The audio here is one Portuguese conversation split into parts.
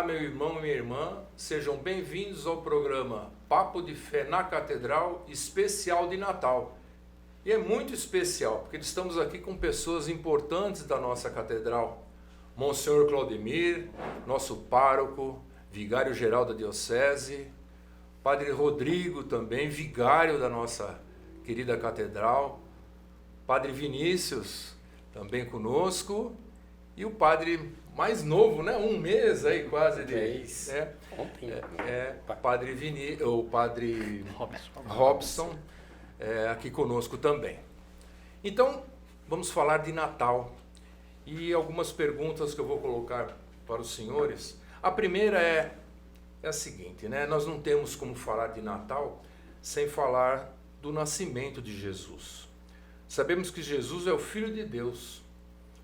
Olá, meu irmão e minha irmã, sejam bem-vindos ao programa Papo de Fé na Catedral, especial de Natal. E é muito especial, porque estamos aqui com pessoas importantes da nossa catedral. Monsenhor Claudemir, nosso pároco, vigário-geral da Diocese, Padre Rodrigo também, vigário da nossa querida catedral, Padre Vinícius, também conosco, e o Padre mais novo, né? Um mês aí quase de... Ontem. o Padre Robson, aqui conosco também. Então, vamos falar de Natal. E algumas perguntas que eu vou colocar para os senhores. A primeira é a seguinte, né? Nós não temos como falar de Natal sem falar do nascimento de Jesus. Sabemos que Jesus é o Filho de Deus,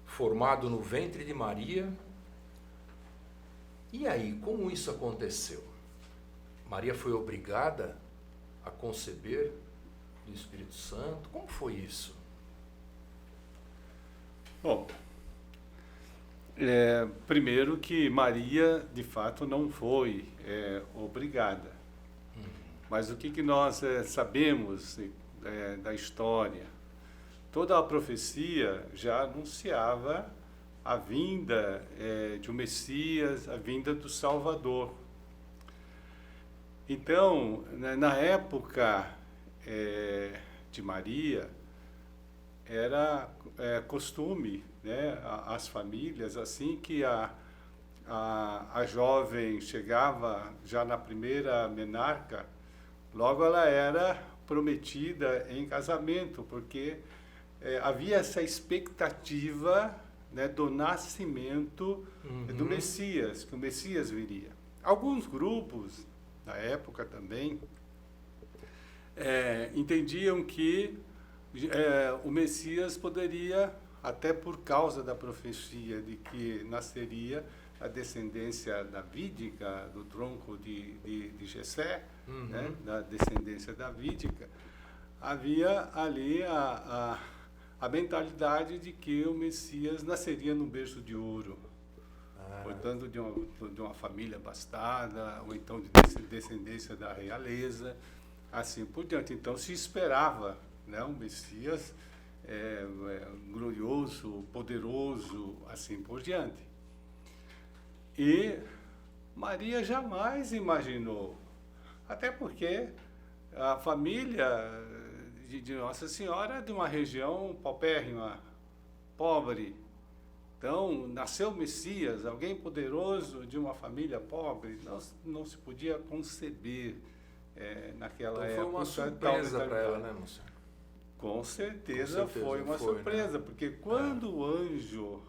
formado no ventre de Maria. E aí, como isso aconteceu? Maria foi obrigada a conceber do Espírito Santo? Como foi isso? Bom, primeiro que Maria, de fato, não foi obrigada. Mas o que nós sabemos da história? Toda a profecia já anunciava a vinda de um Messias, a vinda do Salvador. Então, na época de Maria, era costume, né, as famílias, assim que a jovem chegava já na primeira menarca, logo ela era prometida em casamento, porque havia essa expectativa, né, do nascimento do Messias, que o Messias viria. Alguns grupos, na época também, entendiam que o Messias poderia, até por causa da profecia de que nasceria a descendência davídica, do tronco de Jessé, né, da descendência davídica, havia ali a mentalidade de que o Messias nasceria no berço de ouro, portanto de uma família abastada, ou então de descendência da realeza, assim por diante. Então se esperava, né, um Messias glorioso, poderoso, assim por diante. E Maria jamais imaginou, até porque a família de Nossa Senhora é de uma região paupérrima, pobre. Então, nasceu o Messias, alguém poderoso de uma família pobre, não se podia conceber naquela época. Foi uma surpresa para ela, né, Monsenhor? Com certeza foi uma surpresa, né? Porque quando o anjo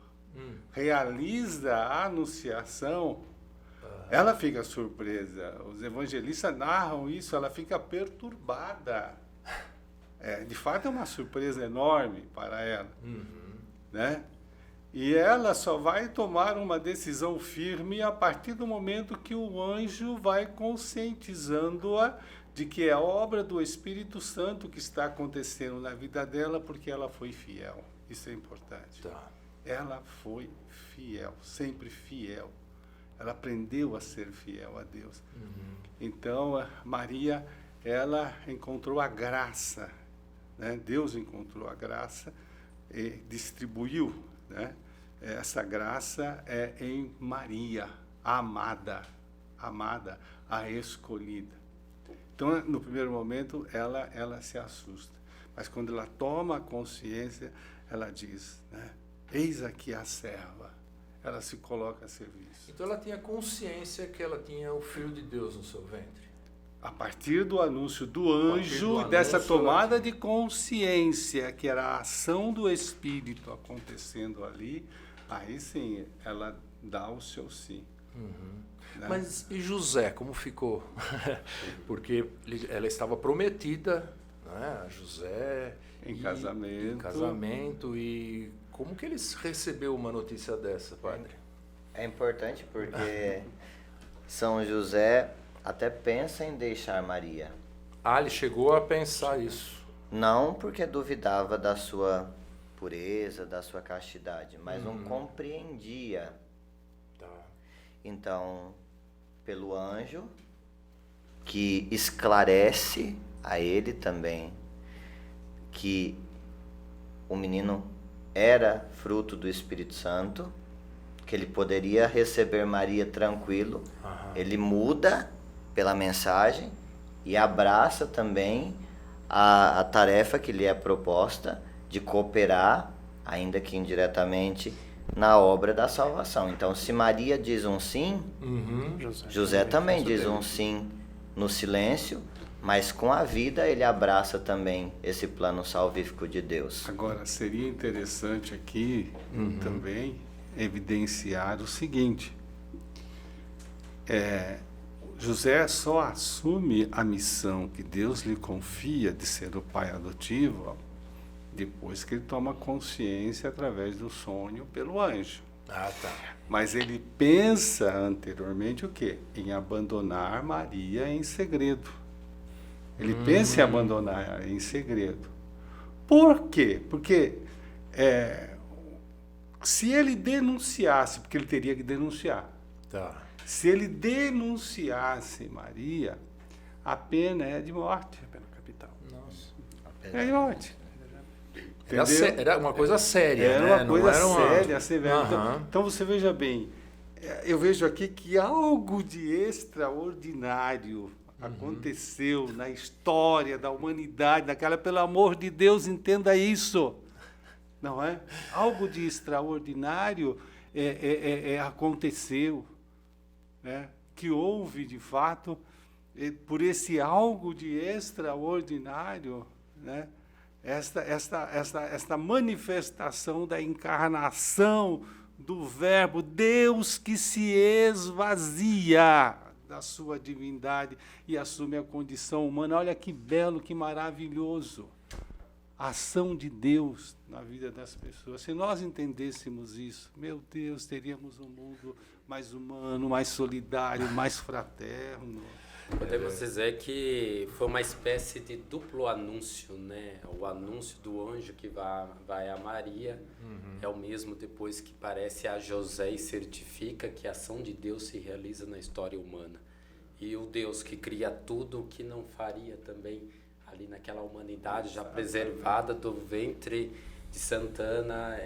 realiza a anunciação, ela fica surpresa. Os evangelistas narram isso, ela fica perturbada. De fato é uma surpresa enorme para ela, né? E ela só vai tomar uma decisão firme a partir do momento que o anjo vai conscientizando-a de que é a obra do Espírito Santo que está acontecendo na vida dela, porque ela foi fiel. Isso é importante. Tá. Ela foi fiel, sempre fiel. Ela aprendeu a ser fiel a Deus. Então, Maria, ela encontrou a graça, né? Deus encontrou a graça e distribuiu, né, essa graça em Maria, a amada, a escolhida. Então, no primeiro momento, ela se assusta. Mas quando ela toma consciência, ela diz, né, eis aqui a serva. Ela se coloca a serviço. Então ela tinha consciência que ela tinha o Filho de Deus no seu ventre. A partir do anúncio do anjo, dessa tomada de consciência, que era a ação do Espírito acontecendo ali, aí sim, ela dá o seu sim. Né? Mas e José, como ficou? Porque ela estava prometida, né, a José em casamento. E como que ele recebeu uma notícia dessa, padre? É importante porque São José até pensa em deixar Maria. Ele chegou a pensar isso. Não porque duvidava da sua pureza, da sua castidade, mas não compreendia. Tá. Então, pelo anjo, que esclarece a ele também que o menino era fruto do Espírito Santo, que ele poderia receber Maria tranquilo. Ele muda pela mensagem e abraça também a tarefa que lhe é proposta de cooperar, ainda que indiretamente, na obra da salvação. Então, se Maria diz um sim, José também diz um sim no silêncio, mas com a vida ele abraça também esse plano salvífico de Deus. Agora, seria interessante aqui também evidenciar o seguinte: José só assume a missão que Deus lhe confia de ser o pai adotivo depois que ele toma consciência através do sonho pelo anjo. Mas ele pensa anteriormente o quê? Em abandonar Maria em segredo. Ele pensa em abandonar em segredo. Por quê? Porque se ele denunciasse, porque ele teria que denunciar. Se ele denunciasse Maria, a pena é de morte. A pena capital. Nossa. É de morte. Era uma coisa séria, era né? Uma coisa séria, severa. Então você veja bem, eu vejo aqui que algo de extraordinário aconteceu na história da humanidade, pelo amor de Deus, entenda isso. Não é? Algo de extraordinário aconteceu, né? Que houve, de fato, por esse algo de extraordinário, né? Esta manifestação da encarnação do Verbo, Deus que se esvazia da sua divindade e assume a condição humana. Olha que belo, que maravilhoso. A ação de Deus na vida das pessoas. Se nós entendêssemos isso, meu Deus, teríamos um mundo mais humano, mais solidário, mais fraterno. Podemos dizer que foi uma espécie de duplo anúncio, né? O anúncio do anjo que vai a Maria é o mesmo depois que parece a José e certifica que a ação de Deus se realiza na história humana. E o Deus que cria tudo, o que não faria também ali naquela humanidade já preservada do ventre de Santana,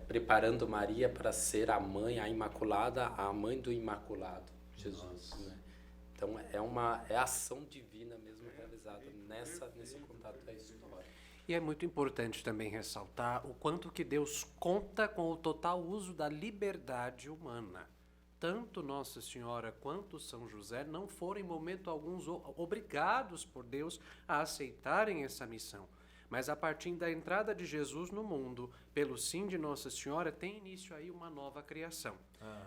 preparando Maria para ser a mãe, a Imaculada, a mãe do Imaculado, Jesus, né? Então, é a ação divina mesmo realizada nesse contato da história. E é muito importante também ressaltar o quanto que Deus conta com o total uso da liberdade humana. Tanto Nossa Senhora quanto São José não foram em momento algum obrigados por Deus a aceitarem essa missão. Mas a partir da entrada de Jesus no mundo, pelo sim de Nossa Senhora, tem início aí uma nova criação.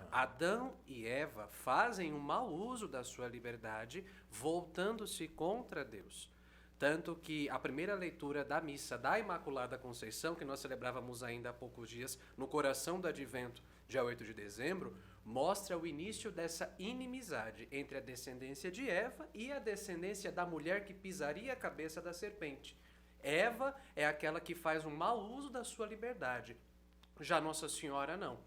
Adão e Eva fazem um mau uso da sua liberdade, voltando-se contra Deus. Tanto que a primeira leitura da missa da Imaculada Conceição, que nós celebrávamos ainda há poucos dias, no coração do Advento, dia 8 de dezembro, mostra o início dessa inimizade entre a descendência de Eva e a descendência da mulher que pisaria a cabeça da serpente. Eva é aquela que faz um mau uso da sua liberdade. Já Nossa Senhora não.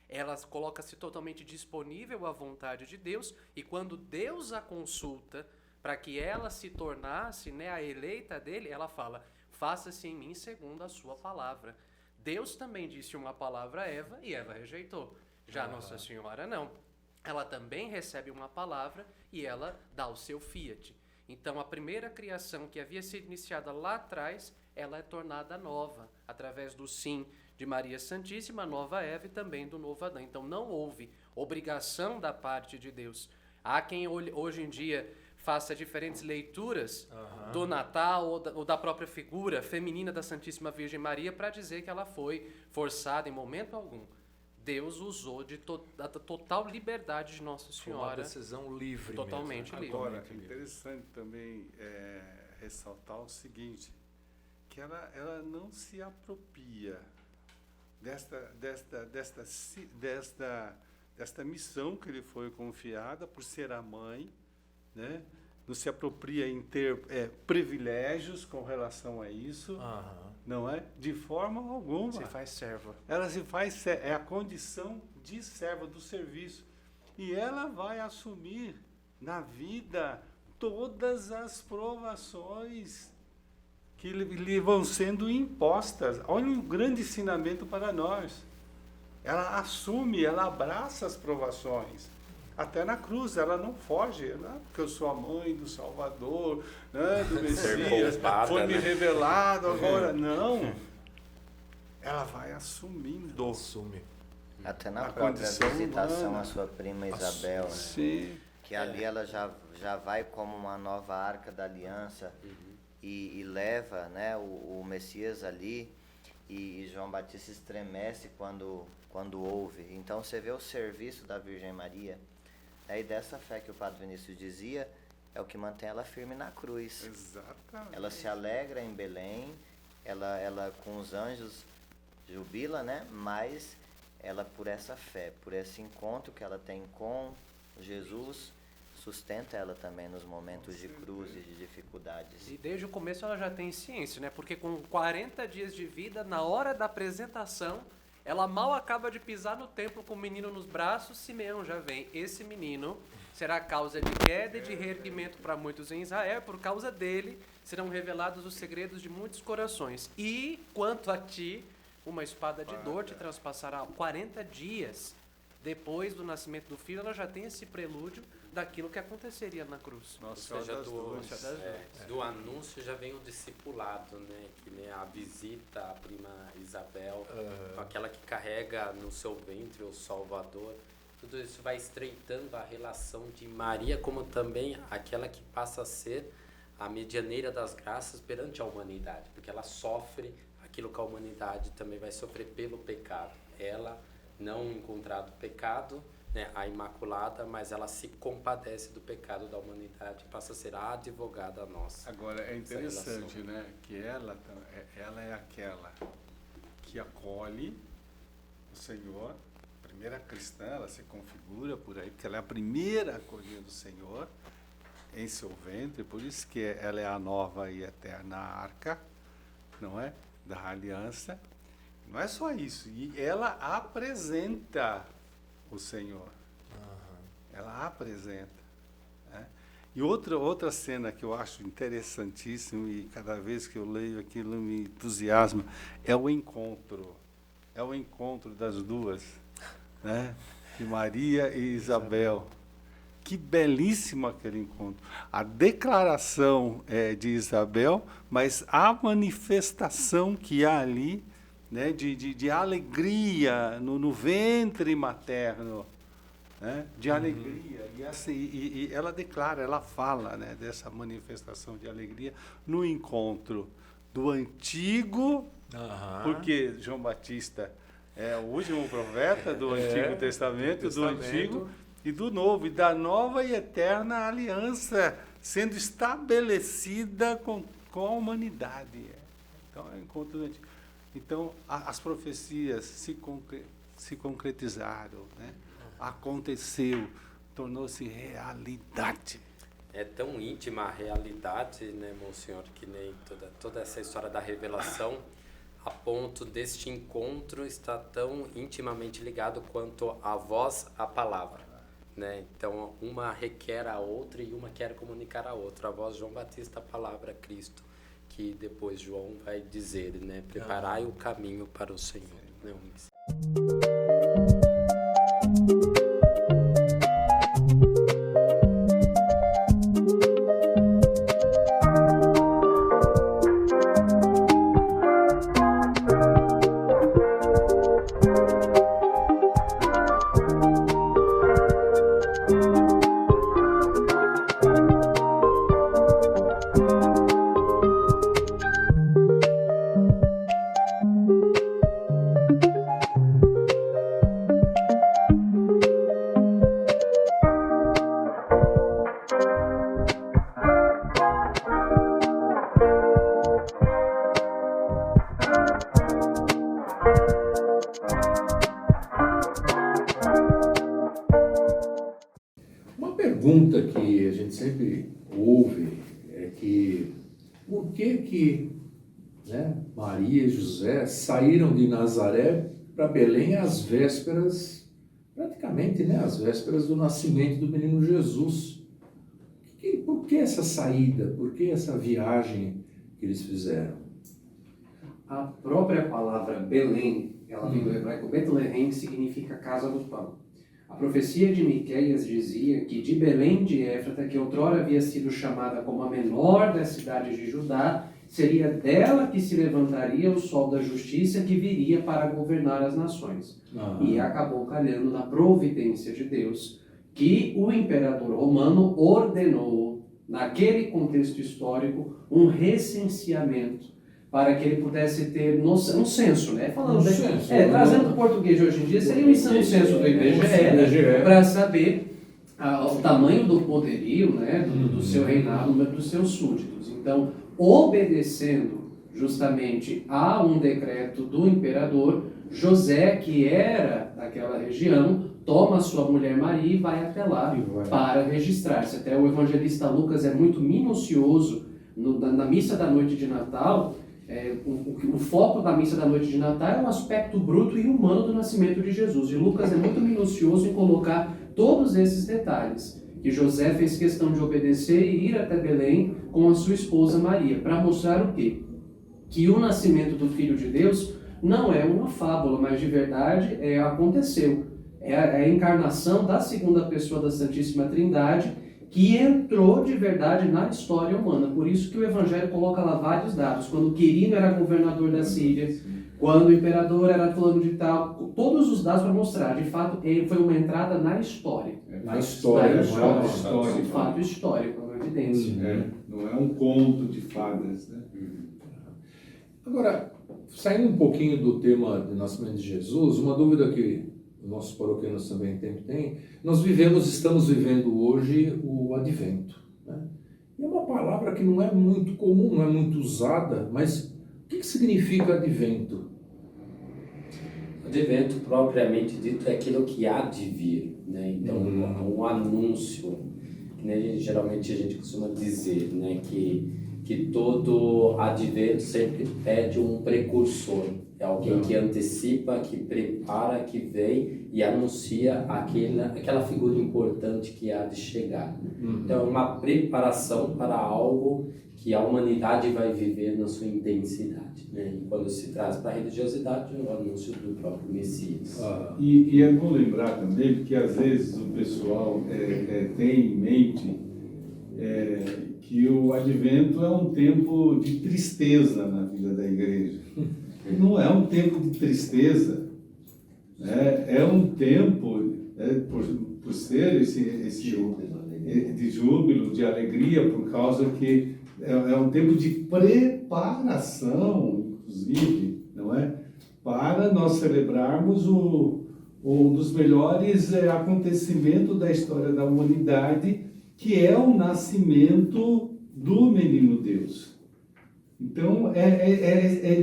Ela coloca-se totalmente disponível à vontade de Deus e quando Deus a consulta para que ela se tornasse, né, a eleita dele, ela fala, faça-se em mim segundo a sua palavra. Deus também disse uma palavra a Eva e Eva rejeitou. Já Nossa Senhora não. Ela também recebe uma palavra e ela dá o seu fiat. Então, a primeira criação que havia sido iniciada lá atrás, ela é tornada nova, através do sim de Maria Santíssima, nova Eva e também do novo Adão. Então, não houve obrigação da parte de Deus. Há quem hoje em dia faça diferentes leituras do Natal ou da própria figura feminina da Santíssima Virgem Maria para dizer que ela foi forçada em momento algum. Deus usou da total liberdade de Nossa Senhora. Foi uma decisão livre. Totalmente mesmo. livre. Agora, é interessante também ressaltar o seguinte, que ela não se apropria desta missão que lhe foi confiada por ser a mãe, né? Não se apropria em ter privilégios com relação a isso, não é? De forma alguma. Se faz serva. Ela se faz, é a condição de serva do serviço. E ela vai assumir na vida todas as provações que lhe vão sendo impostas. Olha um grande ensinamento para nós. Ela assume, ela abraça as provações. Até na cruz, ela não foge, né? Porque eu sou a mãe do Salvador, né? Do Messias, foi me revelado agora. Não. Ela vai assumindo. Assume. Até na própria visitação à sua prima Isabel, né? Sim. Que ali ela já vai como uma nova arca da aliança e leva, né, o Messias ali, e João Batista estremece quando ouve. Então você vê o serviço da Virgem Maria, e dessa fé que o Padre Vinícius dizia, é o que mantém ela firme na cruz. Exatamente. Ela se alegra em Belém, ela com os anjos jubila, né? Mas ela, por essa fé, por esse encontro que ela tem com Jesus, sustenta ela também nos momentos de cruz e de dificuldades. E desde o começo ela já tem ciência, né? Porque com 40 dias de vida, na hora da apresentação, ela mal acaba de pisar no templo com o menino nos braços, Simeão já vem. Esse menino será causa de queda e de reerguimento para muitos em Israel. Por causa dele serão revelados os segredos de muitos corações. E quanto a ti, uma espada de dor te transpassará. 40 dias depois do nascimento do filho, ela já tem esse prelúdio daquilo que aconteceria na cruz. Nossa, Ou seja, do do anúncio já vem o discipulado, né? Que nem a visita à prima Isabel, aquela que carrega no seu ventre o Salvador. Tudo isso vai estreitando a relação de Maria, como também aquela que passa a ser a medianeira das graças perante a humanidade, porque ela sofre aquilo que a humanidade também vai sofrer pelo pecado. Ela não encontrado pecado, né, a Imaculada, mas ela se compadece do pecado da humanidade, passa a ser a advogada nossa. Agora, é interessante, né, que ela é aquela que acolhe o Senhor, a primeira cristã, ela se configura por aí, porque ela é a primeira a acolher o Senhor em seu ventre, por isso que ela é a nova e eterna arca, não é? Da aliança. Não é só isso, e ela apresenta o Senhor. Ela apresenta. Né? E outra cena que eu acho interessantíssima, e cada vez que eu leio aquilo me entusiasma, é o encontro. É o encontro das duas, né? De Maria e Isabel. Que belíssimo aquele encontro. A declaração é de Isabel, mas a manifestação que há ali, né, de alegria no ventre materno, né, de alegria. E ela declara, ela fala, né, dessa manifestação de alegria no encontro do antigo, porque João Batista é o último profeta do Antigo Testamento, do Antigo e do Novo, e da nova e eterna aliança sendo estabelecida com a humanidade. Então, é o encontro do Antigo. Então, as profecias se concretizaram, né? Aconteceu, tornou-se realidade. É tão íntima a realidade, né, Monsenhor, que nem toda essa história da revelação, a ponto deste encontro estar tão intimamente ligado quanto a voz à palavra, né? Então, uma requer a outra e uma quer comunicar a outra. A voz de João Batista, a palavra Cristo, que depois João vai dizer, né? Preparai o caminho para o Senhor. Né? pergunta que a gente sempre ouve é que por que Maria e José saíram de Nazaré para Belém às vésperas, praticamente, às vésperas do nascimento do menino Jesus, Por que essa saída? Por que essa viagem que eles fizeram? A própria palavra Belém, ela vem do hebraico Betlehem, que significa casa do pão. A profecia de Miqueias dizia que de Belém de Éfrata, que outrora havia sido chamada como a menor das cidades de Judá, seria dela que se levantaria o sol da justiça que viria para governar as nações. E acabou calhando na providência de Deus que o imperador romano ordenou, naquele contexto histórico, um recenseamento para que ele pudesse ter noção, um censo, né? Falando censo, trazendo o português de hoje em dia, seria um censo do IBGE, para saber o tamanho do poderio, né, do seu reinado, dos seus súditos. Então, obedecendo justamente a um decreto do imperador, José, que era daquela região, toma sua mulher Maria e vai até lá para registrar-se. Até o evangelista Lucas é muito minucioso na missa da noite de Natal. O foco da missa da noite de Natal é o aspecto bruto e humano do nascimento de Jesus. E Lucas é muito minucioso em colocar todos esses detalhes. Que José fez questão de obedecer e ir até Belém com a sua esposa Maria, para mostrar o quê? Que o nascimento do Filho de Deus não é uma fábula, mas de verdade aconteceu. É a encarnação da segunda pessoa da Santíssima Trindade que entrou de verdade na história humana. Por isso que o Evangelho coloca lá vários dados. Quando Quirino era governador da Síria, quando o imperador era fulano de tal, todos os dados para mostrar, de fato, ele foi uma entrada na história. Na história. Um fato histórico, uma evidência. Não é um conto de fadas, né? Agora, saindo um pouquinho do tema do nascimento de Jesus, uma dúvida que nossos paroquianos também têm, estamos vivendo hoje o Advento, né? É uma palavra que não é muito comum, não é muito usada, mas o que significa Advento? Advento, propriamente dito, é aquilo que há de vir, né? Então, um anúncio, né? Geralmente a gente costuma dizer, né, que todo Advento sempre pede um precursor. É alguém que antecipa, que prepara, que vem e anuncia aquela figura importante que há de chegar. Então, é uma preparação para algo que a humanidade vai viver na sua intensidade, né? E quando se traz para a religiosidade, é o anúncio do próprio Messias. E é bom lembrar também que às vezes o pessoal tem em mente que o Advento é um tempo de tristeza na vida da igreja. Não é um tempo de tristeza, né? É um tempo, por ser esse de júbilo, de alegria, por causa que é um tempo de preparação, inclusive, não é? Para nós celebrarmos um dos melhores acontecimentos da história da humanidade, que é o nascimento do menino Deus. Então,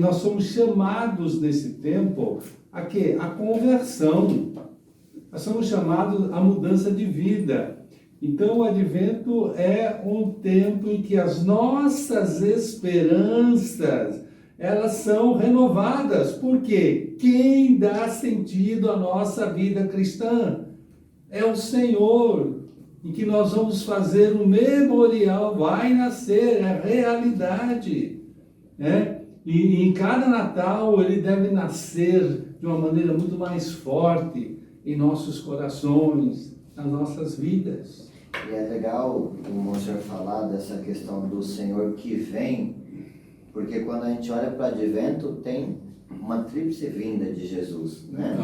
nós somos chamados nesse tempo a quê? A conversão. Nós somos chamados à mudança de vida. Então, o Advento é um tempo em que as nossas esperanças, elas são renovadas. Por quê? Quem dá sentido à nossa vida cristã é o Senhor, em que nós vamos fazer um memorial, vai nascer, é realidade. Né? E em cada Natal ele deve nascer de uma maneira muito mais forte em nossos corações, nas nossas vidas. E é legal o Monsenhor falar dessa questão do Senhor que vem, porque quando a gente olha para o Advento tem uma tríplice vinda de Jesus, né?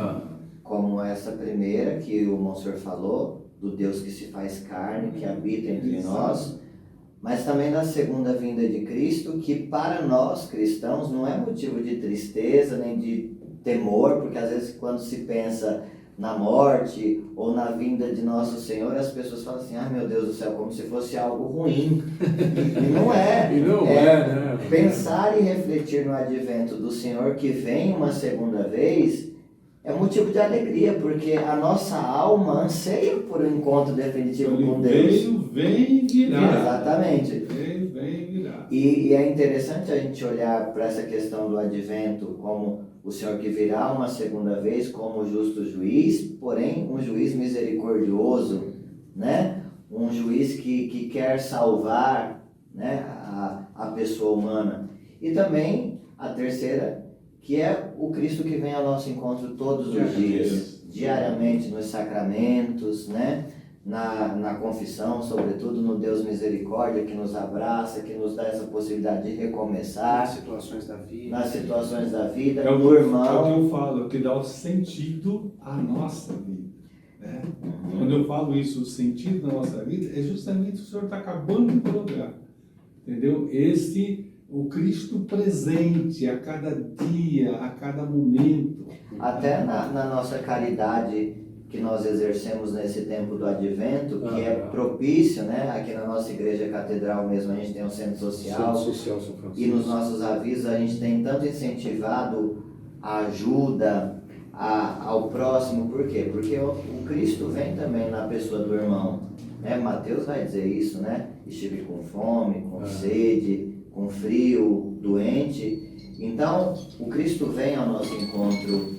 Como essa primeira que o Monsenhor falou, do Deus que se faz carne, que habita entre nós, mas também da segunda vinda de Cristo, que para nós cristãos não é motivo de tristeza nem de temor, porque às vezes quando se pensa na morte ou na vinda de nosso Senhor, as pessoas falam assim, meu Deus do céu, como se fosse algo ruim. E não é. Né? Pensar e refletir no Advento do Senhor que vem uma segunda vez é motivo de alegria, porque a nossa alma anseia por um encontro definitivo com Deus. Vem virar. Exatamente. Vem virar. E é interessante a gente olhar para essa questão do Advento como o Senhor que virá uma segunda vez como justo juiz, porém um juiz misericordioso, né? um juiz que quer salvar, né, a pessoa humana. E também a terceira, que é o Cristo que vem ao nosso encontro todos os dias, diariamente nos sacramentos, né, na confissão, sobretudo no Deus Misericórdia, que nos abraça, que nos dá essa possibilidade de recomeçar. Nas situações da vida. Nas situações da vida, é do irmão. É o que eu falo, é o que dá o sentido à nossa vida. Né? Quando eu falo isso, o sentido da nossa vida, é justamente o que o senhor está acabando de colocar. Entendeu? O Cristo presente a cada dia, a cada momento. Até na nossa caridade que nós exercemos nesse tempo do Advento, que é propício, né? Aqui na nossa igreja catedral mesmo, a gente tem um centro social, e nos nossos avisos a gente tem tanto incentivado a ajuda ao próximo. Por quê? Porque o Cristo vem também na pessoa do irmão, né? Mateus vai dizer isso, né? Estive com fome, com sede, com frio, doente. Então, o Cristo vem ao nosso encontro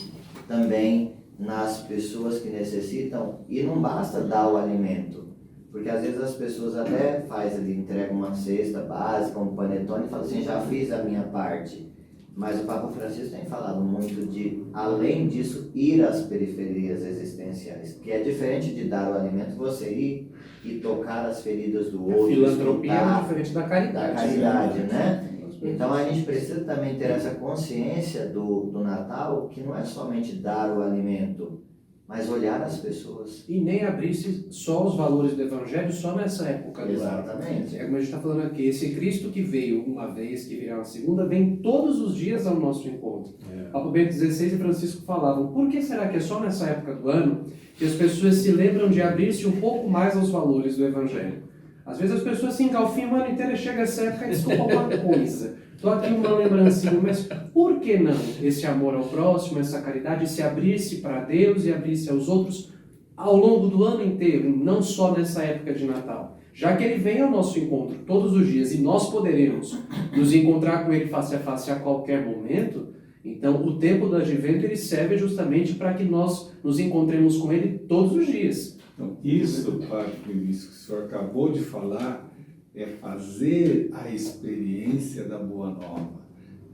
também nas pessoas que necessitam, e não basta dar o alimento, porque às vezes as pessoas até entregam uma cesta básica, um panetone, e falam assim, já fiz a minha parte. Mas o Papa Francisco tem falado muito de, além disso, ir às periferias existenciais, que é diferente de dar o alimento, você ir e tocar as feridas do outro. A filantropia é diferente da caridade. Da caridade, né? Então a gente precisa também ter essa consciência do Natal, que não é somente dar o alimento, mas olhar as pessoas. E nem abrir-se só os valores do Evangelho só nessa época do ano. Exatamente. É como a gente está falando aqui, esse Cristo que veio uma vez, que virá uma segunda, vem todos os dias ao nosso encontro. Papa Bento XVI e Francisco falavam, por que será que é só nessa época do ano que as pessoas se lembram de abrir-se um pouco mais aos valores do Evangelho? Às vezes as pessoas se engalfinham o ano inteiro e chega essa época e desculpa alguma coisa. Estou aqui uma lembrancinha, mas por que não esse amor ao próximo, essa caridade, se abrir-se para Deus e abrir-se aos outros ao longo do ano inteiro, não só nessa época de Natal? Já que Ele vem ao nosso encontro todos os dias e nós poderemos nos encontrar com Ele face a face a qualquer momento, então o tempo do Advento ele serve justamente para que nós nos encontremos com Ele todos os dias. Então, isso, Padre Felício, que o senhor acabou de falar, é fazer a experiência da Boa Nova,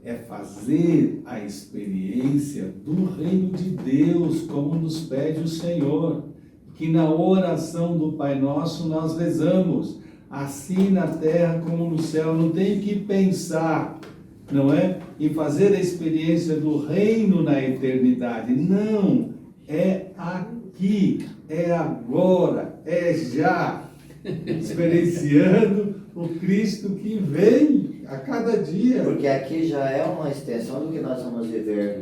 é fazer a experiência do Reino de Deus, como nos pede o Senhor, que na oração do Pai Nosso nós rezamos, assim na terra como no céu. Não tem que pensar, não é? Em fazer a experiência do Reino na eternidade, não, é aqui, é agora, é já, experienciando o Cristo que vem a cada dia. Porque aqui já é uma extensão do que nós vamos viver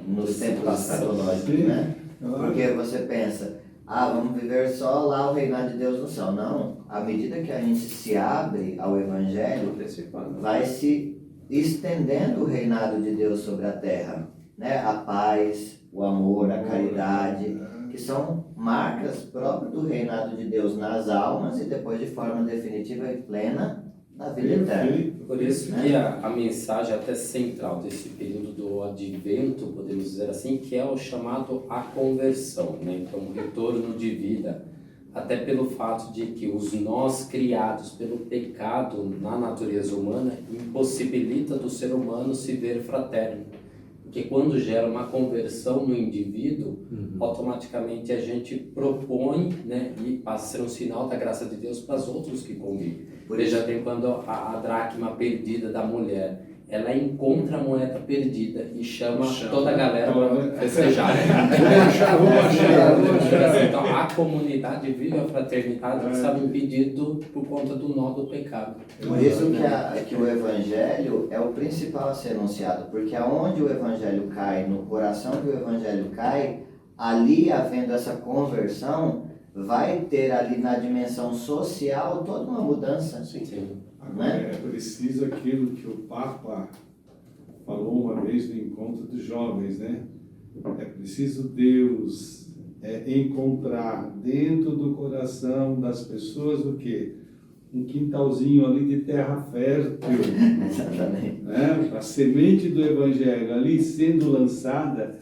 nos tempos escatológicos, né? Porque você pensa, vamos viver só lá o reinado de Deus no céu. Não, à medida que a gente se abre ao Evangelho, vai se estendendo o reinado de Deus sobre a terra, né? A paz, o amor, a caridade, que são marcas próprias do reinado de Deus nas almas e depois de forma definitiva e plena na vida eterna. Por isso que a mensagem até central desse período do Advento, podemos dizer assim, que é o chamado à conversão, né? Então, um retorno de vida, até pelo fato de que os nós criados pelo pecado na natureza humana impossibilita do ser humano se ver fraterno. Porque quando gera uma conversão no indivíduo, automaticamente a gente propõe, né, e passa a ser um sinal da graça de Deus para os outros que convivem. Veja bem, quando a dracma perdida da mulher, ela encontra a moeda perdida e chama toda a galera para festejar. Então, a comunidade vive a fraternidade que estava impedido por conta do nó do pecado. Por isso que o Evangelho é o principal a ser anunciado, porque aonde o Evangelho cai, no coração que o Evangelho cai, ali havendo essa conversão, vai ter ali na dimensão social toda uma mudança. Sim. Agora, é preciso aquilo que o Papa falou uma vez no encontro dos jovens, né? É preciso Deus encontrar dentro do coração das pessoas o quê? Um quintalzinho ali de terra fértil. Exatamente. Né? A semente do Evangelho ali sendo lançada,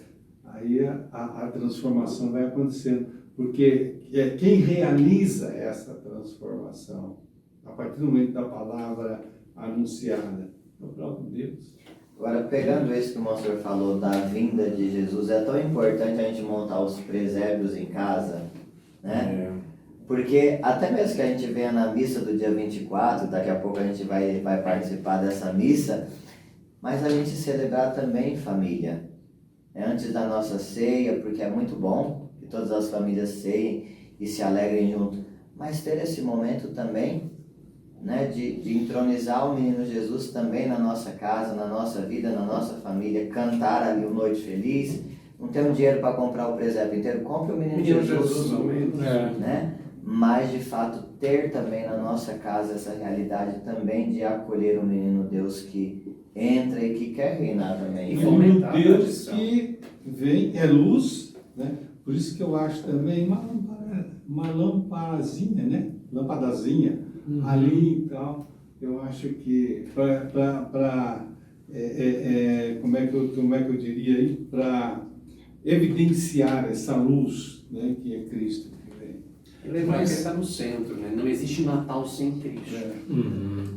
aí a transformação vai acontecendo. Porque quem realiza essa transformação, a partir do momento da palavra anunciada, é o próprio Deus. Agora, pegando isso que o monsenhor falou da vinda de Jesus, é tão importante a gente montar os presépios em casa, né? Porque até mesmo que a gente venha na missa do dia 24, daqui a pouco a gente vai participar dessa missa, mas a gente celebrar também em família, né? Antes da nossa ceia, porque é muito bom que todas as famílias ceiem e se alegrem junto, mas ter esse momento também, né, de entronizar o menino Jesus também na nossa casa, na nossa vida, na nossa família, cantar ali o Noite Feliz, não ter um dinheiro para comprar o presépio inteiro, compre o menino Jesus, né? Mas de fato ter também na nossa casa essa realidade também de acolher o menino Deus que entra e que quer reinar também. E o Deus que vem, é luz, né? Por isso que eu acho também uma lampadazinha, né? Lampadazinha. Ali e tal, eu acho que como é que eu diria aí, para evidenciar essa luz, né, que é Cristo que vem. E lembrar que ele está no centro, né? Não existe Natal sem Cristo.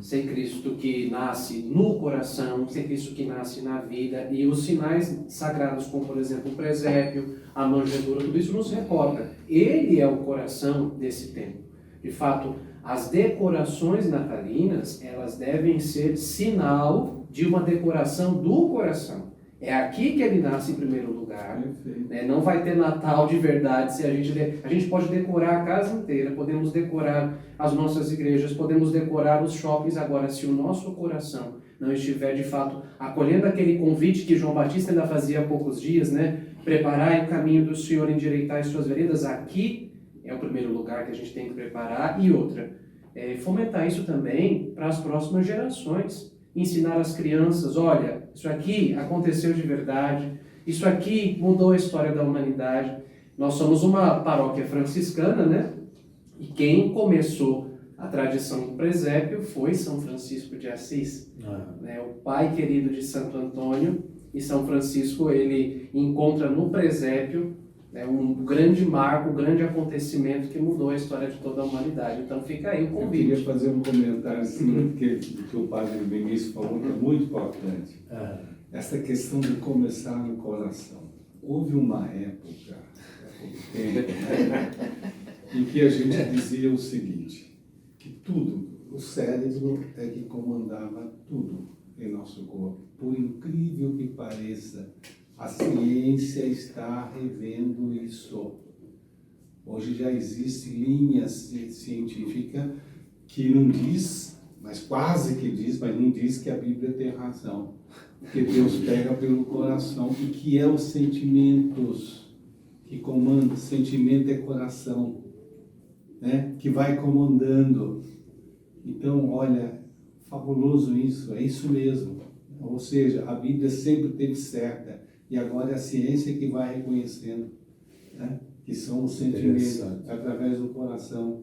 Sem Cristo que nasce no coração, sem Cristo que nasce na vida. E os sinais sagrados, como por exemplo o presépio, a manjedoura, tudo isso nos recorda. Ele é o coração desse tempo. De fato, as decorações natalinas, elas devem ser sinal de uma decoração do coração. É aqui que ele nasce em primeiro lugar. Né? Não vai ter Natal de verdade se a gente pode decorar a casa inteira, podemos decorar as nossas igrejas, podemos decorar os shoppings. Agora, se o nosso coração não estiver de fato acolhendo aquele convite que João Batista ainda fazia há poucos dias, né? Preparai o caminho do Senhor, endireitai as suas veredas, aqui é o primeiro lugar que a gente tem que preparar. E outra, fomentar isso também para as próximas gerações. Ensinar as crianças, olha, isso aqui aconteceu de verdade, isso aqui mudou a história da humanidade. Nós somos uma paróquia franciscana, né? E quem começou a tradição do presépio foi São Francisco de Assis. Né? O pai querido de Santo Antônio. E São Francisco, ele encontra no presépio um grande marco, um grande acontecimento que mudou a história de toda a humanidade. Então fica aí o convite. Eu queria fazer um comentário assim, que o padre Benício falou, que é muito importante. Essa questão de começar no coração. Houve uma época, em que a gente dizia o seguinte, que tudo, o cérebro é que comandava tudo em nosso corpo. Por incrível que pareça, a ciência está revendo isso. Hoje já existe linha científica que não diz, mas quase que diz, mas não diz que a Bíblia tem razão. Que Deus pega pelo coração e que é os sentimentos que comandam. Sentimento é coração, né? Que vai comandando. Então, olha, fabuloso isso, é isso mesmo. Ou seja, a Bíblia sempre teve certa. E agora é a ciência que vai reconhecendo, né? Que são os sentimentos através do coração.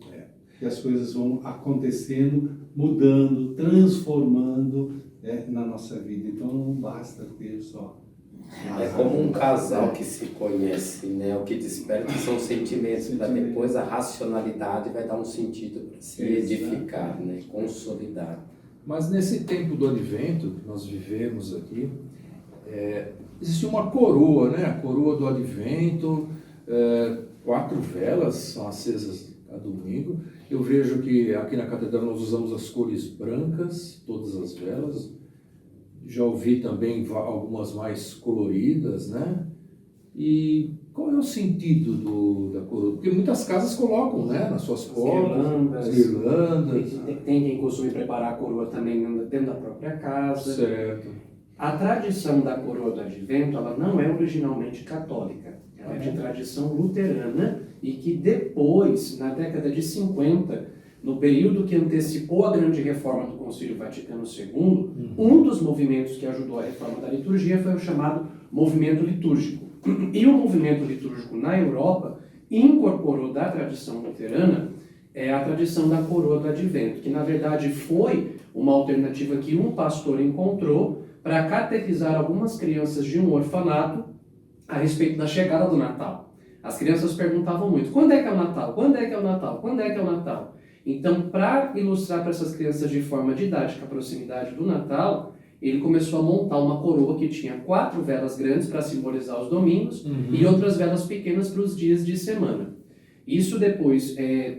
Que as coisas vão acontecendo, mudando, transformando na nossa vida. Então não basta ter só. É como um casal que se conhece, né? O que desperta são sentimentos, para depois a racionalidade vai dar um sentido para se edificar, né? Consolidar. Mas nesse tempo do Advento que nós vivemos aqui, existe uma coroa, né? A coroa do Advento, 4 velas são acesas a domingo. Eu vejo que aqui na catedral nós usamos as cores brancas, todas as velas. Já ouvi também algumas mais coloridas, né? E qual é o sentido da coroa? Porque muitas casas colocam, né, nas suas portas, guirlandas. Tem quem costume preparar a coroa também dentro da própria casa. Certo. A tradição da coroa do Advento, ela não é originalmente católica. Ela é de tradição luterana e que depois, na década de 50, no período que antecipou a grande reforma do Concílio Vaticano II, um dos movimentos que ajudou a reforma da liturgia foi o chamado movimento litúrgico. E o movimento litúrgico na Europa incorporou da tradição luterana a tradição da coroa do Advento, que na verdade foi uma alternativa que um pastor encontrou para catequizar algumas crianças de um orfanato a respeito da chegada do Natal. as crianças perguntavam muito, quando é que é o Natal? Quando é que é o Natal? Quando é que é o Natal? Então, para ilustrar para essas crianças de forma didática a proximidade do Natal, ele começou a montar uma coroa que tinha 4 velas grandes para simbolizar os domingos e outras velas pequenas para os dias de semana. Isso depois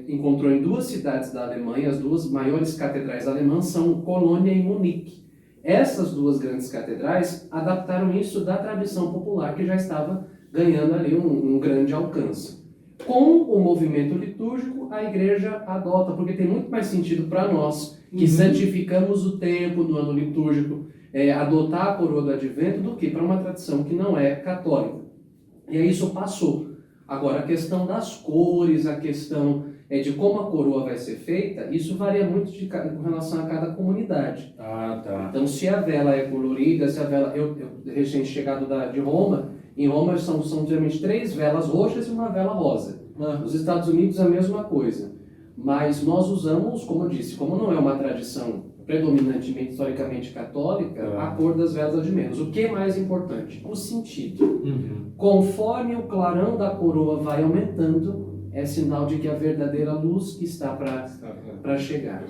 encontrou em 2 cidades da Alemanha, as 2 maiores catedrais alemãs são Colônia e Munique. Essas 2 grandes catedrais adaptaram isso da tradição popular que já estava ganhando ali um grande alcance. Com o movimento litúrgico, a igreja adota, porque tem muito mais sentido para nós, que santificamos o tempo do ano litúrgico, adotar a coroa do advento, do que para uma tradição que não é católica. E aí isso passou. Agora, a questão das cores, a questão de como a coroa vai ser feita, isso varia muito com relação a cada comunidade. Ah, tá. Então, se a vela é colorida, se a vela... Eu recém chegado de Roma, em Roma são geralmente 3 velas roxas e uma vela rosa. Nos Estados Unidos a mesma coisa. Mas nós usamos, como eu disse, como não é uma tradição predominantemente historicamente católica, a cor das velas é de menos. O que é mais importante? O sentido. Conforme o clarão da coroa vai aumentando, é sinal de que a verdadeira luz está para chegar.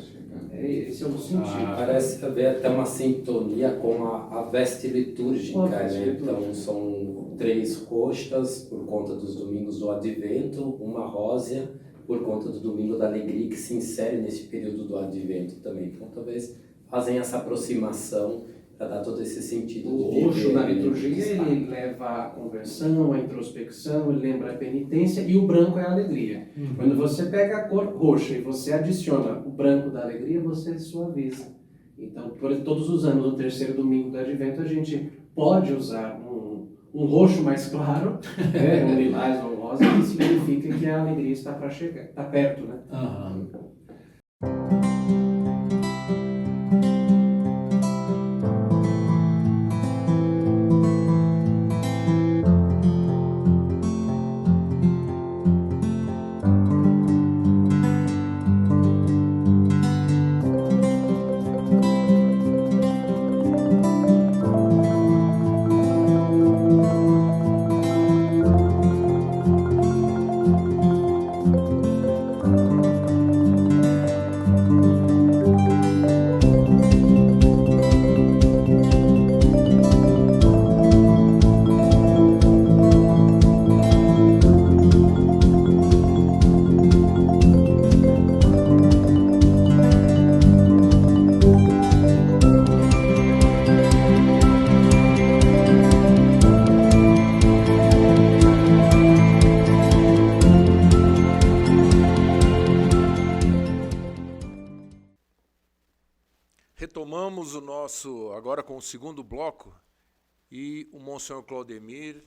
Esse é o sentido. Parece haver até uma sintonia com a veste litúrgica, né? Então são 3 roxas por conta dos domingos do Advento, uma rósea por conta do domingo da alegria que se insere nesse período do Advento também. Então talvez fazem essa aproximação para dar todo esse sentido. O roxo na liturgia ele leva a conversão, a introspecção, ele lembra a penitência, e o branco é a alegria. Quando você pega a cor roxa e você adiciona o branco da alegria, você suaviza. Então, todos os anos, no 3º domingo do Advento, a gente pode usar um roxo mais claro, um lilás ou rosa, que significa que a alegria está para chegar, está perto, né? Retomamos o nosso, agora com o segundo bloco, e o Monsenhor Claudemir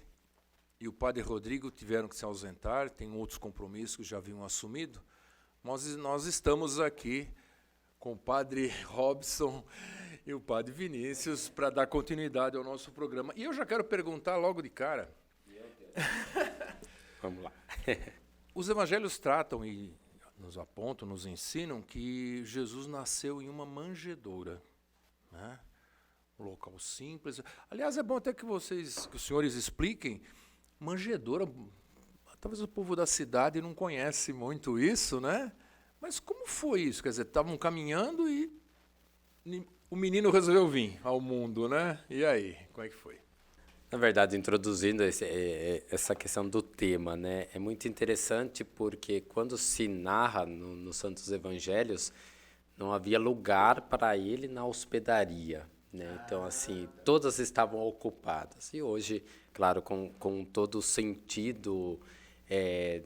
e o Padre Rodrigo tiveram que se ausentar, tem outros compromissos que já haviam assumido, mas nós estamos aqui com o Padre Robson e o Padre Vinícius para dar continuidade ao nosso programa. E eu já quero perguntar logo de cara. Vamos lá. Os evangelhos tratam e nos apontam, nos ensinam que Jesus nasceu em uma manjedoura, né? Um local simples. Aliás, é bom até que os senhores expliquem. Manjedoura, talvez o povo da cidade não conhece muito isso, né? Mas como foi isso? Quer dizer, estavam caminhando e o menino resolveu vir ao mundo, né? E aí, como é que foi? Na verdade, introduzindo essa questão do tema, né, é muito interessante porque quando se narra nos Santos Evangelhos, não havia lugar para ele na hospedaria, né? Então, assim, todas estavam ocupadas. E hoje, claro, com todo o sentido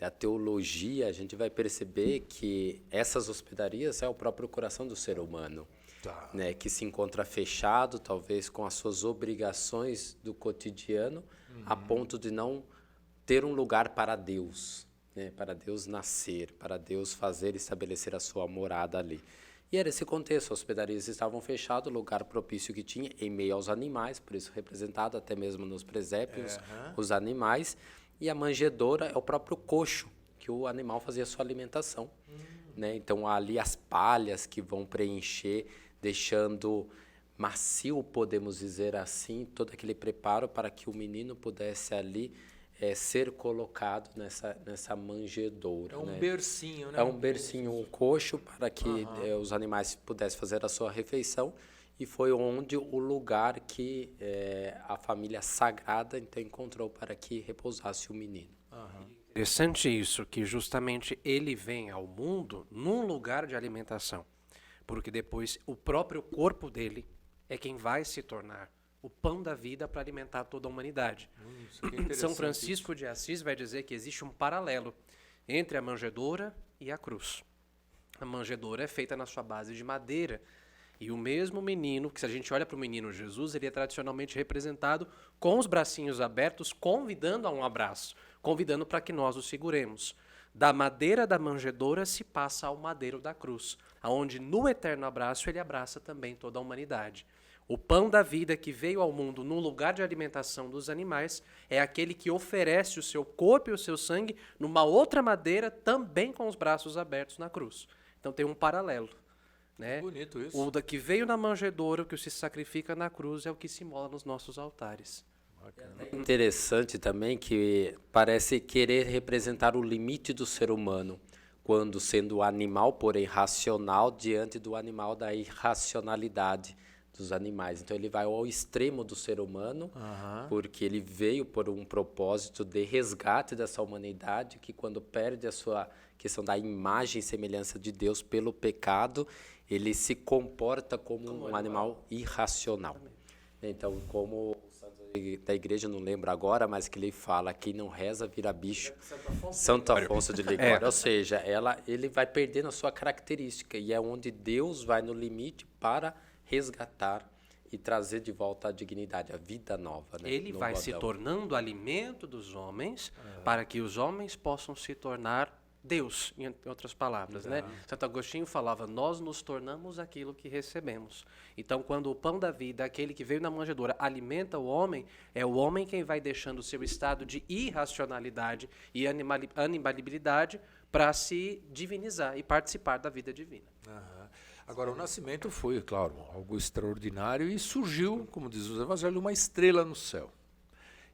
da teologia, a gente vai perceber que essas hospedarias é o próprio coração do ser humano. Tá. Né, que se encontra fechado, talvez com as suas obrigações do cotidiano, a ponto de não ter um lugar para Deus, né, para Deus nascer, para Deus fazer e estabelecer a sua morada ali. E era esse contexto, as hospedarias estavam fechadas, lugar propício que tinha em meio aos animais, por isso representado até mesmo nos presépios, os animais, e a manjedoura é o próprio coxo, que o animal fazia sua alimentação. Né? Então, ali as palhas que vão preencher, deixando macio, podemos dizer assim, todo aquele preparo para que o menino pudesse ali ser colocado nessa manjedoura. É um né? bercinho, né? É um bercinho, um coxo, para que os animais pudessem fazer a sua refeição. E foi onde o lugar que a família sagrada então encontrou para que repousasse o menino. Interessante isso, que justamente ele vem ao mundo num lugar de alimentação. Porque depois o próprio corpo dele é quem vai se tornar o pão da vida para alimentar toda a humanidade. São Francisco de Assis vai dizer que existe um paralelo entre a manjedoura e a cruz. A manjedoura é feita na sua base de madeira. E o mesmo menino, que se a gente olha para o menino Jesus, ele é tradicionalmente representado com os bracinhos abertos, convidando a um abraço, convidando para que nós o seguremos. Da madeira da manjedoura se passa ao madeiro da cruz, aonde no eterno abraço ele abraça também toda a humanidade. O pão da vida que veio ao mundo no lugar de alimentação dos animais é aquele que oferece o seu corpo e o seu sangue numa outra madeira, também com os braços abertos na cruz. Então tem um paralelo. Né? Bonito isso. O da que veio na manjedoura, o que se sacrifica na cruz, é o que se mola nos nossos altares. É interessante também que parece querer representar o limite do ser humano, quando sendo animal, porém racional, diante do animal da irracionalidade dos animais. Então ele vai ao extremo do ser humano, porque ele veio por um propósito de resgate dessa humanidade, que quando perde a sua questão da imagem e semelhança de Deus pelo pecado, ele se comporta como um animal irracional. Então, como o santo da igreja, não lembro agora, mas que ele fala, quem não reza vira bicho, Santo Afonso de Ligório. Ou seja, ele vai perdendo a sua característica, e é onde Deus vai no limite para resgatar e trazer de volta a dignidade, a vida nova. Né? Ele vai se tornando alimento dos homens, para que os homens possam se tornar Deus, em outras palavras, né? Santo Agostinho falava, nós nos tornamos aquilo que recebemos. Então, quando o pão da vida, aquele que veio na manjedoura, alimenta o homem, é o homem quem vai deixando o seu estado de irracionalidade e animalidade para se divinizar e participar da vida divina. Agora, o nascimento foi, claro, algo extraordinário e surgiu, como diz os evangelhos, uma estrela no céu.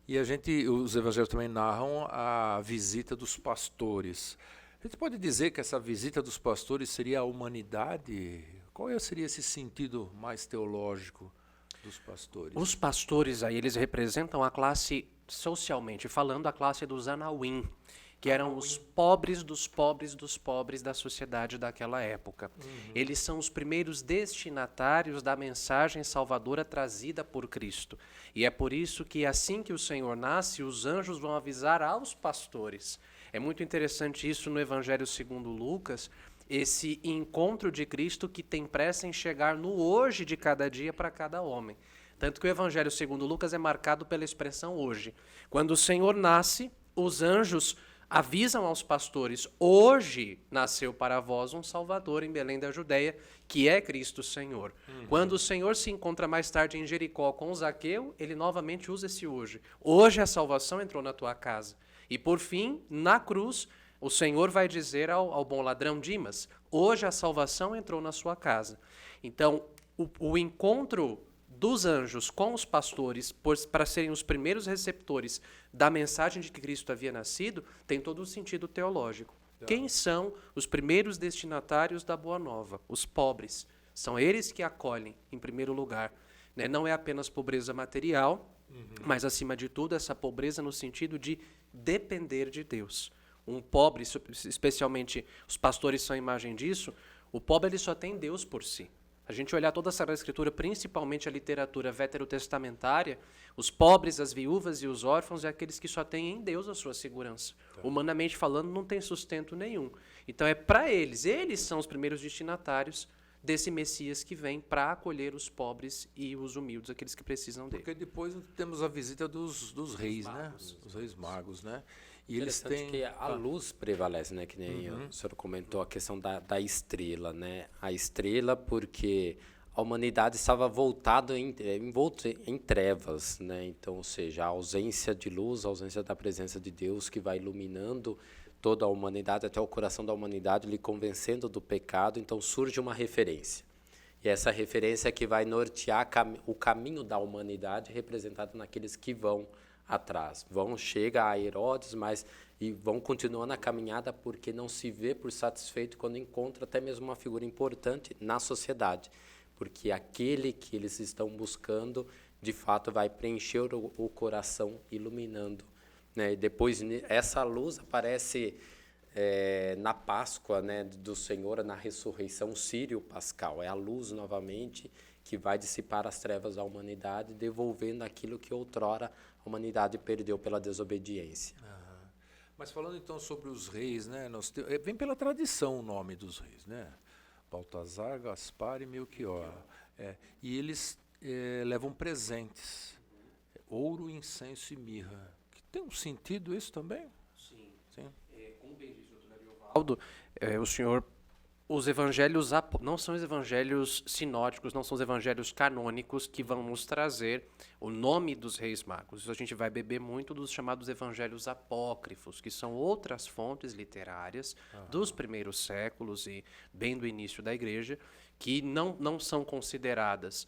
E os evangelhos também narram a visita dos pastores. A gente pode dizer que essa visita dos pastores seria a humanidade? Qual seria esse sentido mais teológico dos pastores? Os pastores aí, eles representam a classe, socialmente falando, a classe dos Anauim, que eram os pobres dos pobres dos pobres da sociedade daquela época. Eles são os primeiros destinatários da mensagem salvadora trazida por Cristo. E é por isso que assim que o Senhor nasce, os anjos vão avisar aos pastores. É muito interessante isso no Evangelho segundo Lucas, esse encontro de Cristo que tem pressa em chegar no hoje de cada dia para cada homem. Tanto que o Evangelho segundo Lucas é marcado pela expressão hoje. Quando o Senhor nasce, os anjos avisam aos pastores, hoje nasceu para vós um Salvador em Belém da Judéia, que é Cristo Senhor. Quando o Senhor se encontra mais tarde em Jericó com Zaqueu, ele novamente usa esse hoje. Hoje a salvação entrou na tua casa. E por fim, na cruz, o Senhor vai dizer ao bom ladrão Dimas, hoje a salvação entrou na sua casa. Então, o encontro dos anjos com os pastores, para serem os primeiros receptores da mensagem de que Cristo havia nascido, tem todo um sentido teológico. Quem são os primeiros destinatários da Boa Nova? Os pobres. São eles que acolhem, em primeiro lugar. Né? Não é apenas pobreza material, mas, acima de tudo, essa pobreza no sentido de depender de Deus. Um pobre, especialmente os pastores são a imagem disso, o pobre ele só tem Deus por si. A gente olhar toda a Sagrada Escritura, principalmente a literatura veterotestamentária, os pobres, as viúvas e os órfãos é aqueles que só têm em Deus a sua segurança. Humanamente falando, não tem sustento nenhum. Então é para eles são os primeiros destinatários desse Messias que vem para acolher os pobres e os humildes, aqueles que precisam dele. Porque depois temos a visita dos reis, né? Os reis magos, né? E eles têm que a luz prevalece, né? Que nem o senhor comentou a questão da estrela, né? A estrela porque a humanidade estava envolta em trevas, né? Então, ou seja, a ausência de luz, a ausência da presença de Deus que vai iluminando toda a humanidade, até o coração da humanidade, lhe convencendo do pecado. Então surge uma referência. E essa referência é que vai nortear o caminho da humanidade, representado naqueles que vão atrás. Chega a Herodes, mas e vão continuando a caminhada porque não se vê por satisfeito quando encontra até mesmo uma figura importante na sociedade, porque aquele que eles estão buscando, de fato, vai preencher o coração, iluminando, né? E depois essa luz aparece na Páscoa, né, do Senhor, na ressurreição sírio-pascal. É a luz novamente que vai dissipar as trevas da humanidade, devolvendo aquilo que outrora a humanidade perdeu pela desobediência. Mas falando então sobre os reis, né, vem pela tradição o nome dos reis, né? Baltazar, Gaspar e Melquior. E eles levam presentes, ouro, incenso e mirra. Que tem um sentido isso também? Sim. Sim. Como bem diz o doutor Ariovaldo, o senhor... Os evangelhos não são os evangelhos sinóticos, não são os evangelhos canônicos que vão nos trazer o nome dos reis magos. Isso a gente vai beber muito dos chamados evangelhos apócrifos, que são outras fontes literárias dos primeiros séculos e bem do início da igreja, que não são consideradas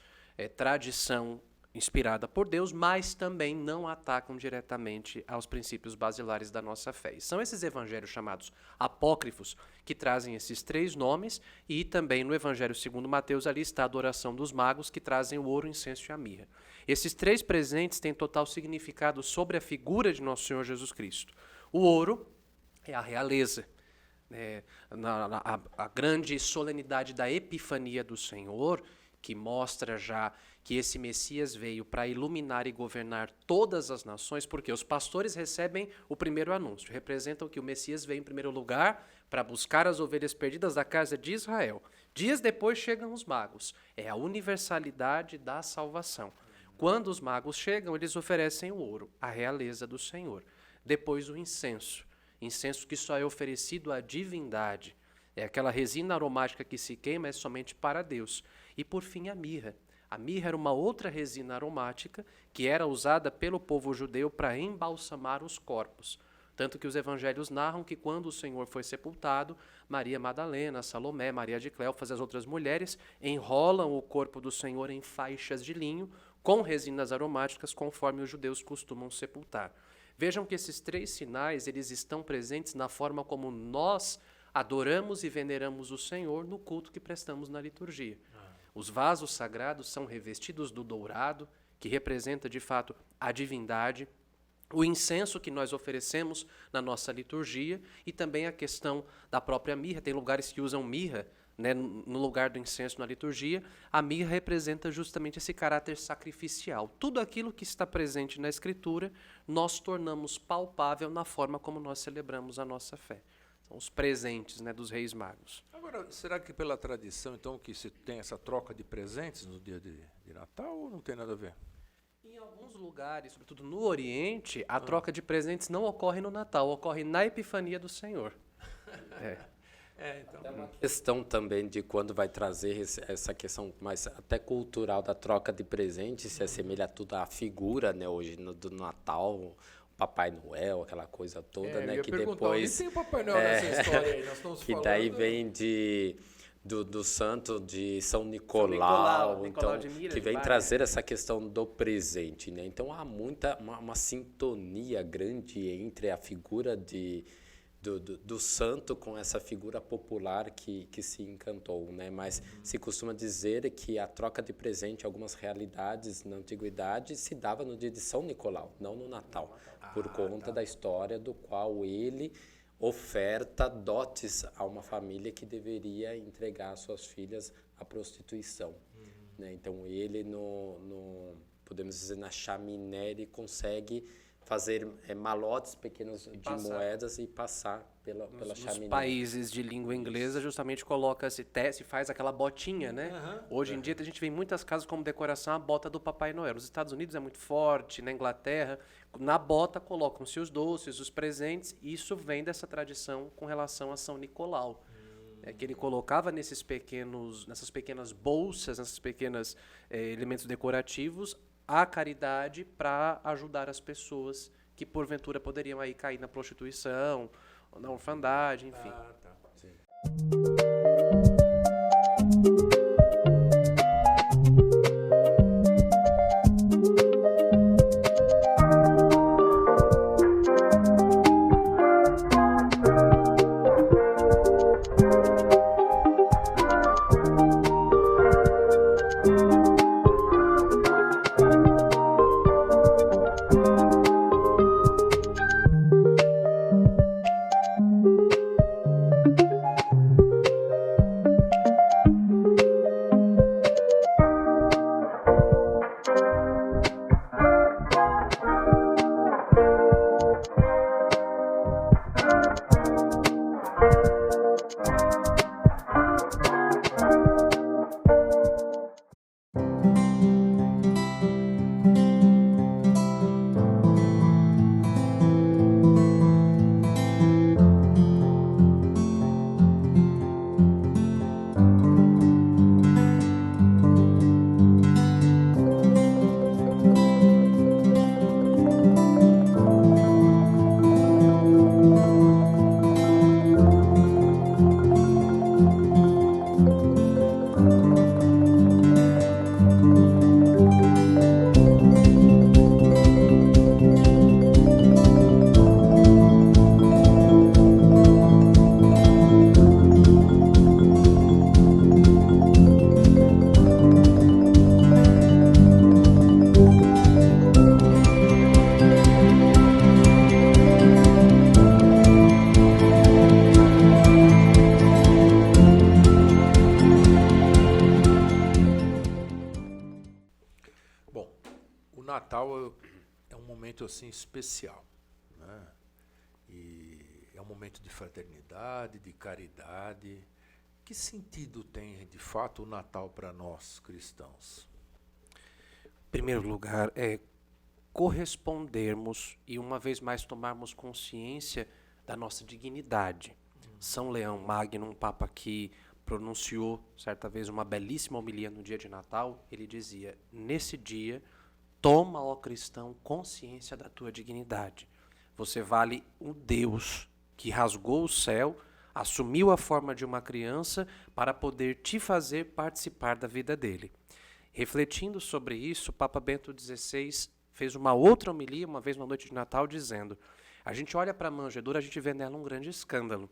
tradição inspirada por Deus, mas também não atacam diretamente aos princípios basilares da nossa fé. E são esses evangelhos chamados apócrifos que trazem esses 3 nomes, e também no Evangelho segundo Mateus ali está a adoração dos magos, que trazem o ouro, o incenso e a mirra. Esses 3 presentes têm total significado sobre a figura de nosso Senhor Jesus Cristo. O ouro é a realeza. A grande solenidade da Epifania do Senhor, que mostra já que esse Messias veio para iluminar e governar todas as nações, porque os pastores recebem o primeiro anúncio, representam que o Messias veio em primeiro lugar para buscar as ovelhas perdidas da casa de Israel. Dias depois chegam os magos, é a universalidade da salvação. Quando os magos chegam, eles oferecem o ouro, a realeza do Senhor. Depois o incenso que só é oferecido à divindade, é aquela resina aromática que se queima, é somente para Deus. E por fim a mirra. A mirra era uma outra resina aromática que era usada pelo povo judeu para embalsamar os corpos. Tanto que os evangelhos narram que quando o Senhor foi sepultado, Maria Madalena, Salomé, Maria de Cleófas e as outras mulheres enrolam o corpo do Senhor em faixas de linho com resinas aromáticas, conforme os judeus costumam sepultar. Vejam que esses 3 sinais eles estão presentes na forma como nós adoramos e veneramos o Senhor no culto que prestamos na liturgia. Os vasos sagrados são revestidos do dourado, que representa, de fato, a divindade, o incenso que nós oferecemos na nossa liturgia e também a questão da própria mirra. Tem lugares que usam mirra, né, no lugar do incenso na liturgia. A mirra representa justamente esse caráter sacrificial. Tudo aquilo que está presente na Escritura, nós tornamos palpável na forma como nós celebramos a nossa fé. São os presentes, né, dos reis magos. Agora, será que pela tradição, então, que se tem essa troca de presentes no dia de Natal, ou não tem nada a ver? Em alguns lugares, sobretudo no Oriente, a troca de presentes não ocorre no Natal, ocorre na Epifania do Senhor. Então. É uma questão também de quando vai trazer essa questão mais até cultural da troca de presentes, se assemelha tudo à figura, né, hoje do Natal, Papai Noel, aquela coisa toda, né, que depois tem o Papai Noel nessa história aí, nós estamos que falando... daí vem do santo de São Nicolau, então, de Mira, que vem trazer essa questão do presente, né? Então há uma sintonia grande entre a figura do santo com essa figura popular que se encantou, né? Mas se costuma dizer que a troca de presente em algumas realidades na antiguidade se dava no dia de São Nicolau, não no Natal, por conta da história do qual ele oferta dotes a uma família que deveria entregar suas filhas à prostituição, né? Então ele podemos dizer, na chaminé, ele consegue fazer malotes pequenos de moedas e passar pela chaminé. Nos países de língua inglesa, justamente coloca-se, faz aquela botinha, né? Hoje em dia, a gente vê em muitas casas como decoração a bota do Papai Noel. Nos Estados Unidos é muito forte, na Inglaterra, na bota colocam-se os doces, os presentes, e isso vem dessa tradição com relação a São Nicolau. Que ele colocava nessas pequenas bolsas, nesses pequenos elementos decorativos, a caridade para ajudar as pessoas que porventura poderiam aí cair na prostituição, na orfandade, enfim. Sim. Natal é um momento assim especial, né? E é um momento de fraternidade, de caridade. Que sentido tem, de fato, o Natal para nós, cristãos? Em primeiro lugar, é correspondermos e, uma vez mais, tomarmos consciência da nossa dignidade. São Leão Magno, um papa que pronunciou, certa vez, uma belíssima homilia no dia de Natal, ele dizia: nesse dia, toma, ó cristão, consciência da tua dignidade. Você vale um Deus que rasgou o céu, assumiu a forma de uma criança para poder te fazer participar da vida dele. Refletindo sobre isso, o Papa Bento XVI fez uma outra homilia, uma vez na noite de Natal, dizendo: a gente olha para a manjedoura, a gente vê nela um grande escândalo.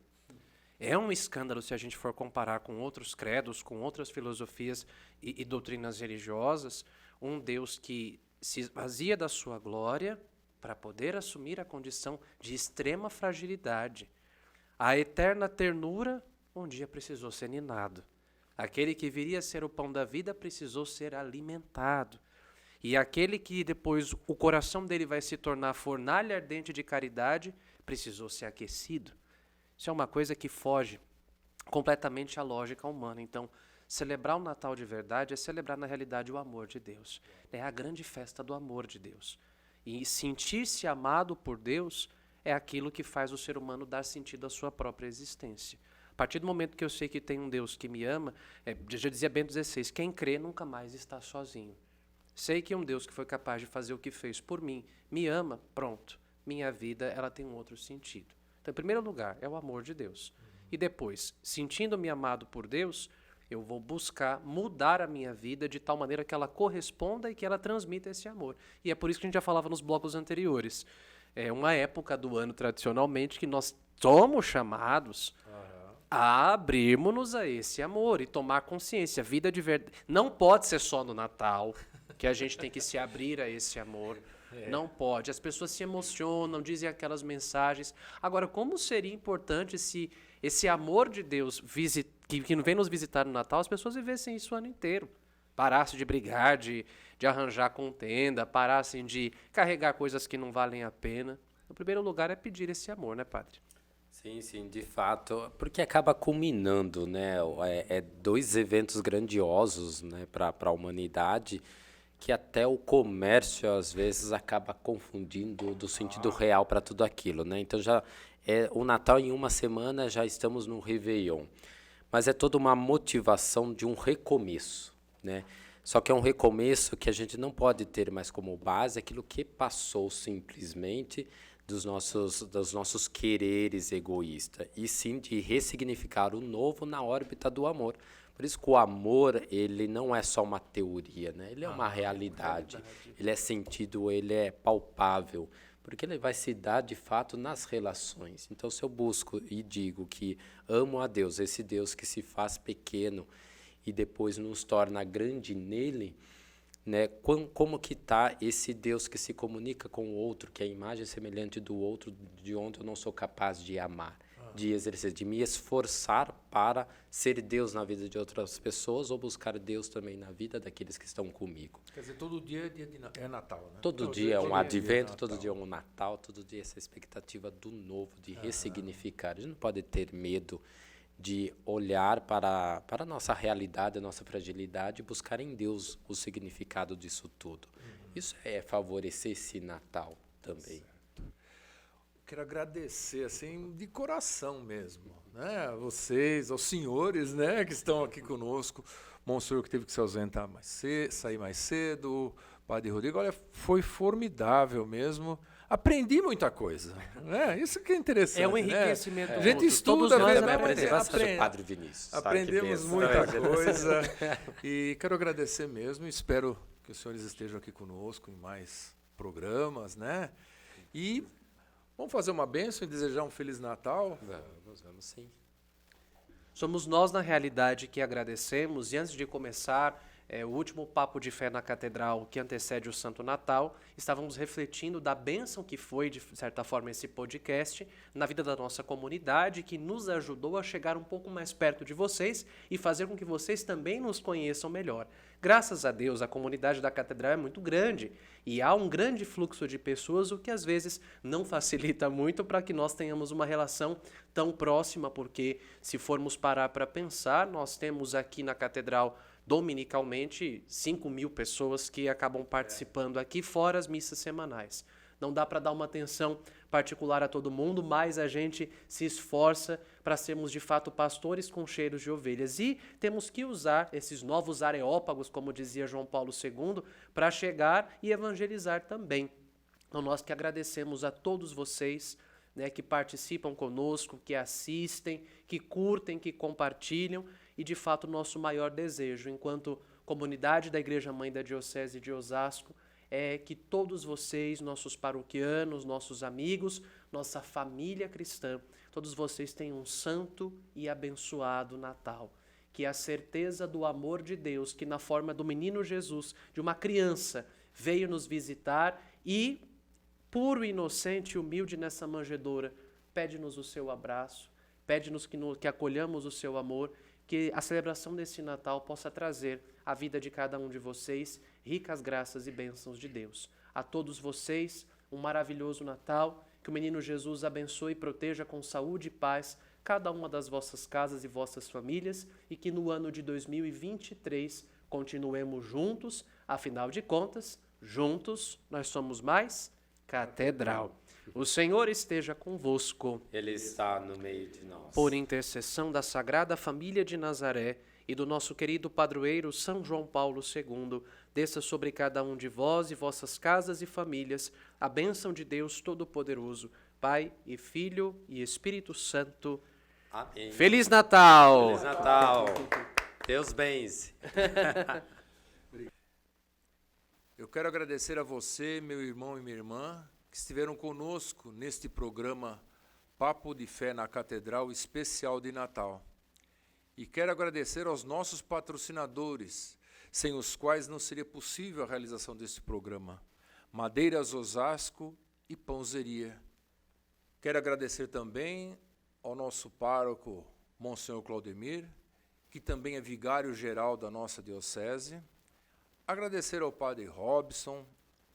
É um escândalo se a gente for comparar com outros credos, com outras filosofias e doutrinas religiosas, um Deus que se esvazia da sua glória para poder assumir a condição de extrema fragilidade. A eterna ternura, um dia precisou ser ninado. Aquele que viria a ser o pão da vida precisou ser alimentado. E aquele que depois o coração dele vai se tornar fornalha ardente de caridade, precisou ser aquecido. Isso é uma coisa que foge completamente à lógica humana. Então, celebrar o Natal de verdade é celebrar, na realidade, o amor de Deus. É a grande festa do amor de Deus. E sentir-se amado por Deus é aquilo que faz o ser humano dar sentido à sua própria existência. A partir do momento que eu sei que tem um Deus que me ama, já dizia Bento XVI, quem crê nunca mais está sozinho. Sei que um Deus que foi capaz de fazer o que fez por mim, me ama, pronto. Minha vida ela tem um outro sentido. Então, em primeiro lugar, é o amor de Deus. E depois, sentindo-me amado por Deus, eu vou buscar mudar a minha vida de tal maneira que ela corresponda e que ela transmita esse amor. E é por isso que a gente já falava nos blocos anteriores. É uma época do ano, tradicionalmente, que nós somos chamados a abrirmos-nos a esse amor e tomar consciência. A vida de verdade não pode ser só no Natal, que a gente tem que se abrir a esse amor. Não pode. As pessoas se emocionam, dizem aquelas mensagens. Agora, como seria importante se esse amor de Deus que vem nos visitar no Natal, as pessoas vivessem isso o ano inteiro? Parassem de brigar, de arranjar contenda, parassem de carregar coisas que não valem a pena. No primeiro lugar é pedir esse amor, né, padre? Sim, sim, de fato, porque acaba culminando, né? Dois eventos grandiosos, né, para a humanidade, que até o comércio às vezes acaba confundindo do sentido real para tudo aquilo, né? Então já o Natal em uma semana já estamos no Réveillon, mas é toda uma motivação de um recomeço, né? Só que é um recomeço que a gente não pode ter mais como base aquilo que passou simplesmente dos nossos quereres egoístas, e sim de ressignificar o novo na órbita do amor. Por isso que o amor, ele não é só uma teoria, né? Ele é uma realidade, ele é sentido, ele é palpável, porque ele vai se dar de fato nas relações. Então, se eu busco e digo que amo a Deus, esse Deus que se faz pequeno e depois nos torna grande nele, né? Como que está esse Deus que se comunica com o outro, que é a imagem semelhante do outro, de onde eu não sou capaz de amar, de exercer, de me esforçar para ser Deus na vida de outras pessoas ou buscar Deus também na vida daqueles que estão comigo. Quer dizer, todo dia é Natal, né? Todo dia é um advento, todo dia é um Natal, todo dia é essa expectativa do novo, de ressignificar. A gente não pode ter medo de olhar para a nossa realidade, a nossa fragilidade, e buscar em Deus o significado disso tudo. Isso é favorecer esse Natal também. Quero agradecer, assim, de coração mesmo, né? A vocês, aos senhores, né, que estão aqui conosco. Monsenhor que teve que se ausentar mais cedo, sair mais cedo, Padre Rodrigo. Olha, foi formidável mesmo. Aprendi muita coisa, né? Isso que é interessante. É um enriquecimento. Né? A gente estuda, Padre Vinícius. Aprendemos muita coisa. E quero agradecer mesmo. Espero que os senhores estejam aqui conosco em mais programas, né? E vamos fazer uma bênção e desejar um Feliz Natal? Vamos sim. Somos nós, na realidade, que agradecemos. E antes de começar, o último Papo de Fé na Catedral que antecede o Santo Natal, estávamos refletindo da bênção que foi, de certa forma, esse podcast na vida da nossa comunidade, que nos ajudou a chegar um pouco mais perto de vocês e fazer com que vocês também nos conheçam melhor. Graças a Deus, a comunidade da Catedral é muito grande e há um grande fluxo de pessoas, o que às vezes não facilita muito para que nós tenhamos uma relação tão próxima, porque se formos parar para pensar, nós temos aqui na Catedral dominicalmente 5.000 pessoas que acabam participando aqui, fora as missas semanais. Não dá para dar uma atenção particular a todo mundo, mas a gente se esforça para sermos de fato pastores com cheiros de ovelhas. E temos que usar esses novos areópagos, como dizia João Paulo II, para chegar e evangelizar também. Então nós que agradecemos a todos vocês, né, que participam conosco, que assistem, que curtem, que compartilham, e de fato o nosso maior desejo, enquanto comunidade da Igreja Mãe da Diocese de Osasco, é que todos vocês, nossos paroquianos, nossos amigos, nossa família cristã, todos vocês tenham um santo e abençoado Natal. Que a certeza do amor de Deus, que na forma do menino Jesus, de uma criança, veio nos visitar e, puro, inocente e humilde nessa manjedoura, pede-nos o seu abraço, pede-nos que acolhamos o seu amor, que a celebração desse Natal possa trazer à vida de cada um de vocês ricas graças e bênçãos de Deus. A todos vocês, um maravilhoso Natal, que o menino Jesus abençoe e proteja com saúde e paz cada uma das vossas casas e vossas famílias e que no ano de 2023 continuemos juntos, afinal de contas, juntos nós somos mais Catedral. O Senhor esteja convosco. Ele está no meio de nós. Por intercessão da Sagrada Família de Nazaré e do nosso querido padroeiro São João Paulo II, desça sobre cada um de vós e vossas casas e famílias a bênção de Deus Todo-Poderoso, Pai e Filho e Espírito Santo. Amém. Feliz Natal! Feliz Natal! Deus benze. Eu quero agradecer a você, meu irmão e minha irmã, que estiveram conosco neste programa Papo de Fé na Catedral especial de Natal. E quero agradecer aos nossos patrocinadores, sem os quais não seria possível a realização deste programa, Madeiras Osasco e Pãozeria. Quero agradecer também ao nosso pároco, Monsenhor Claudemir, que também é vigário-geral da nossa diocese. Agradecer ao padre Robson,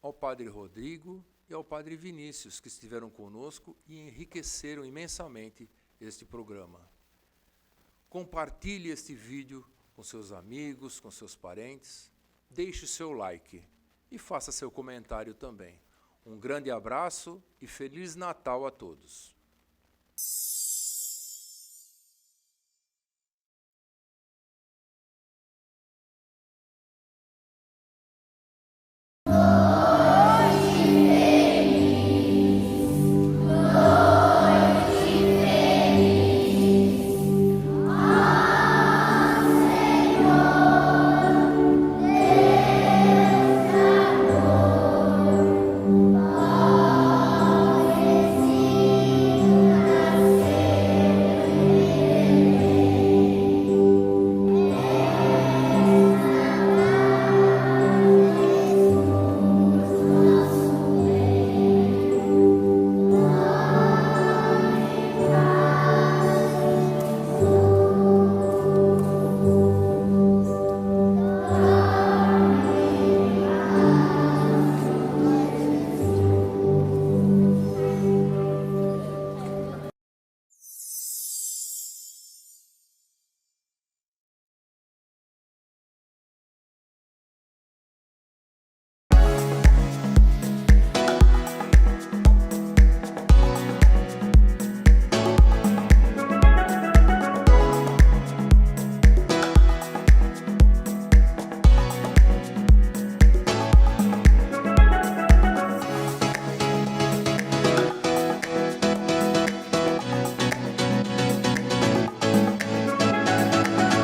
ao padre Rodrigo e ao padre Vinícius, que estiveram conosco e enriqueceram imensamente este programa. Compartilhe este vídeo com seus amigos, com seus parentes, deixe seu like e faça seu comentário também. Um grande abraço e Feliz Natal a todos.